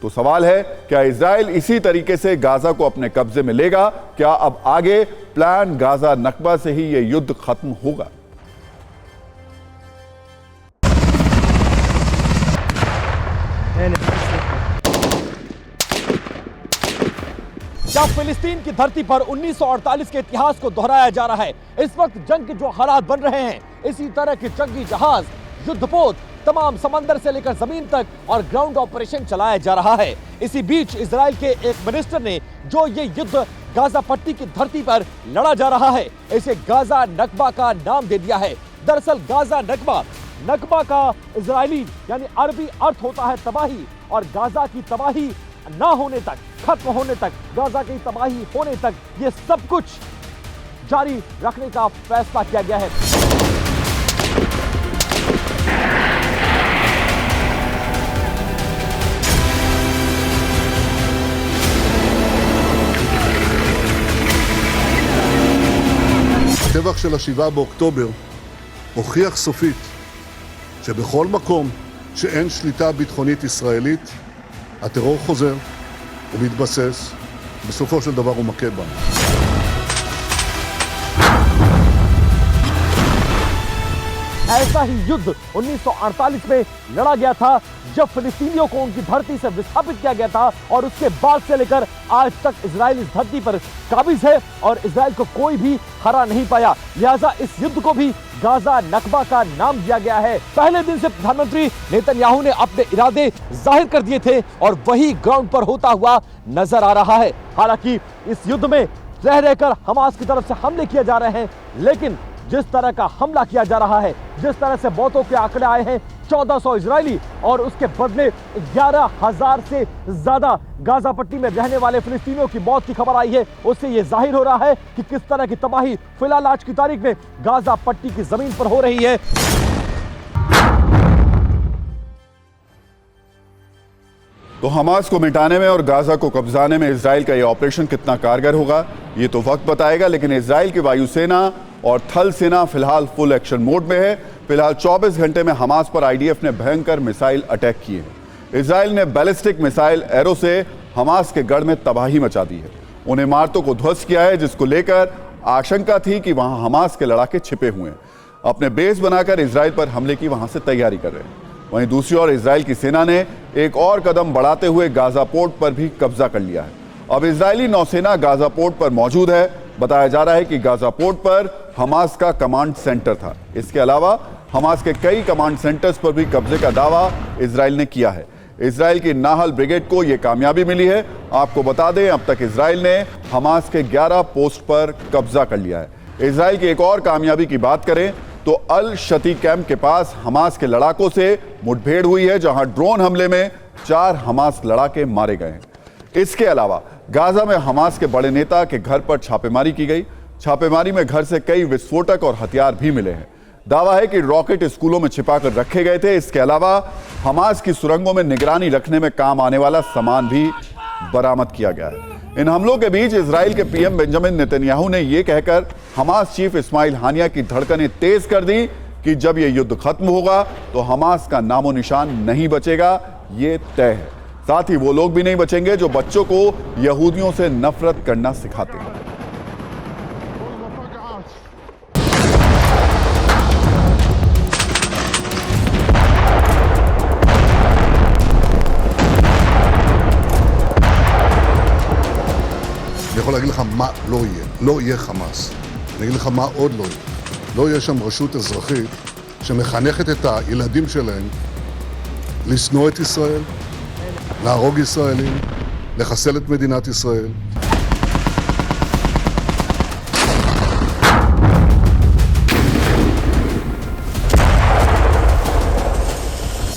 तो सवाल है, क्या इजराइल इसी तरीके से गाजा को अपने कब्जे में लेगा? क्या अब आगे प्लान गाजा नकबा से ही यह युद्ध खत्म होगा? जब फिलिस्तीन की धरती पर 1948 के इतिहास को दोहराया जा रहा है, इस वक्त जंग के जो हालात बन रहे हैं, इसी तरह के जंगी जहाज, युद्धपोत तमाम समंदर से लेकर जमीन तक और ग्राउंड ऑपरेशन चलाया जा रहा है। इसी बीच इजराइल के एक मिनिस्टर ने जो ये युद्ध गाजा पट्टी की धरती पर लड़ा जा रहा है, इसे गाजा नकबा का नाम दे दिया है। दरअसल गाजा नकबा का इजरायली यानी अरबी अर्थ होता है तबाही, और गाजा की तबाही ना होने तक, खत्म होने तक, गाजा की तबाही होने तक ये सब कुछ जारी रखने का फैसला किया गया है। הטבח של 7 באוקטובר הוכיח סופית שבכל מקום שאין שליטה ביטחונית ישראלית, הטרור חוזר ומתבסס, בסופו של דבר הוא מכה בנו. ऐसा ही युद्ध 1948 में लड़ा गया था, जब फिलिस्तीनियों को उनकी धरती से विस्थापित किया गया था, और उसके बाद से लेकर आज तक इजराइल इस धरती पर काबिज है और इजराइल को कोई भी हरा नहीं पाया। लिहाजा इस युद्ध को भी गाजा नकबा का नाम दिया गया है। पहले दिन से प्रधानमंत्री नेतन्याहू ने अपने इरादे जाहिर कर दिए थे और वही ग्राउंड पर होता हुआ नजर आ रहा है। हालांकि इस युद्ध में रह रहकर हमास की तरफ से हमले किए जा रहे हैं, लेकिन जिस तरह का हमला किया जा रहा है, जिस तरह से मौतों के आंकड़े आए हैं 1400 इजरायली और उसके बदले 11,000 से ज्यादा गाजा पट्टी में रहने वाले फिलिस्तीनियों की मौत की खबर आई है, उससे यह जाहिर हो रहा है कि किस तरह की तबाही फिलहाल आज की तारीख में गाजा पट्टी की जमीन पर हो रही है। तो हमास को मिटाने में और गाजा को कब्जाने में इजराइल का यह ऑपरेशन कितना कारगर होगा, ये तो वक्त बताएगा। लेकिन इजराइल की वायुसेना और थल सेना फिलहाल फुल एक्शन मोड में है। फिलहाल 24 घंटे में हमास पर आईडीएफ ने भयंकर मिसाइल अटैक किए हैं। इजराइल ने बैलिस्टिक मिसाइल एरो से हमास के गढ़ में तबाही मचा दी है। उन्हें इमारतों को ध्वस्त किया है, जिसको लेकर आशंका थी कि वहां हमास के लड़ाके छिपे हुए हैं। अपने बेस बनाकर इजराइल पर हमले की वहां से तैयारी कर रहे हैं। वहीं दूसरी ओर इजराइल की सेना ने एक और कदम बढ़ाते हुए गाजा पोर्ट पर भी कब्जा कर लिया है। अब इजरायली नौसेना गाजा पोर्ट पर मौजूद है। बताया जा रहा है कि गाजा पोर्ट पर हमास का कमांड सेंटर था। इसके अलावा हमास के कई कमांड सेंटर्स पर भी कब्जे का दावा इजराइल ने किया है। इजराइल की नाहल ब्रिगेड को यह कामयाबी मिली है। आपको बता दें, अब तक इजराइल ने हमास के 11 पोस्ट पर कब्जा कर लिया है। इजराइल की एक और कामयाबी की बात करें तो अल शती कैंप के पास हमास के लड़ाकों से मुठभेड़ हुई है, जहां ड्रोन हमले में 4 हमास लड़ाके मारे गए हैं। इसके अलावा गाजा में हमास के बड़े नेता के घर पर छापेमारी की गई। छापेमारी में घर से कई विस्फोटक और हथियार भी मिले हैं। दावा है कि रॉकेट स्कूलों में छिपाकर रखे गए थे। इसके अलावा हमास की सुरंगों में निगरानी रखने में काम आने वाला सामान भी बरामद किया गया है। इन हमलों के बीच इजराइल के पीएम बेंजामिन नेतन्याहू ने यह कहकर हमास चीफ इस्माइल हानिया की धड़कनें तेज कर दी कि जब यह युद्ध खत्म होगा तो हमास का नामो निशान नहीं बचेगा, ये तय है। साथ ही वो लोग भी नहीं बचेंगे जो बच्चों को यहूदियों से नफरत करना सिखाते हैं। אני יכול להגיד לך מה לא יהיה. לא יהיה חמאס. אני אגיד לך מה עוד לא יהיה. לא יהיה שם רשות אזרחית שמחנכת את הילדים שלהם לשנוא את ישראל, להרוג ישראלים, לחסל את מדינת ישראל.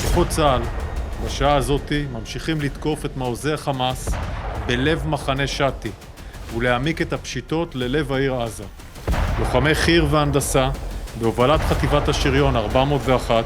כוחות צה"ל בשעה הזאת ממשיכים לתקוף את מעוזי החמאס בלב מחנה שתי ולהעמיק את הפשיטות ללב העיר עזה. לוחמי חי"ר והנדסה בהובלת חטיבת השריון 401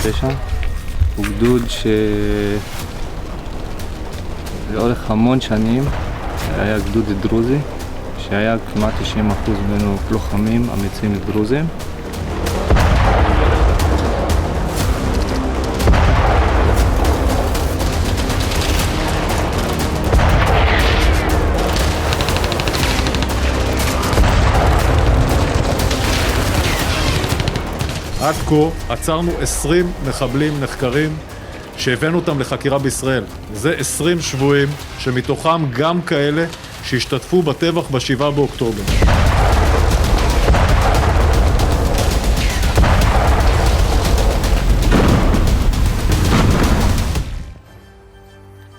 49. הוא גדוד שלאורך המון שנים היה גדוד דרוזי, שהיה כמעט 90% ממנו לוחמים אמיצים דרוזים. עד כה עצרנו 20 מחבלים נחקרים שהבאנו אותם לחקירה בישראל. זה 20 שבויים שמתוכם גם כאלה שהשתתפו בטבח ב7 באוקטובר.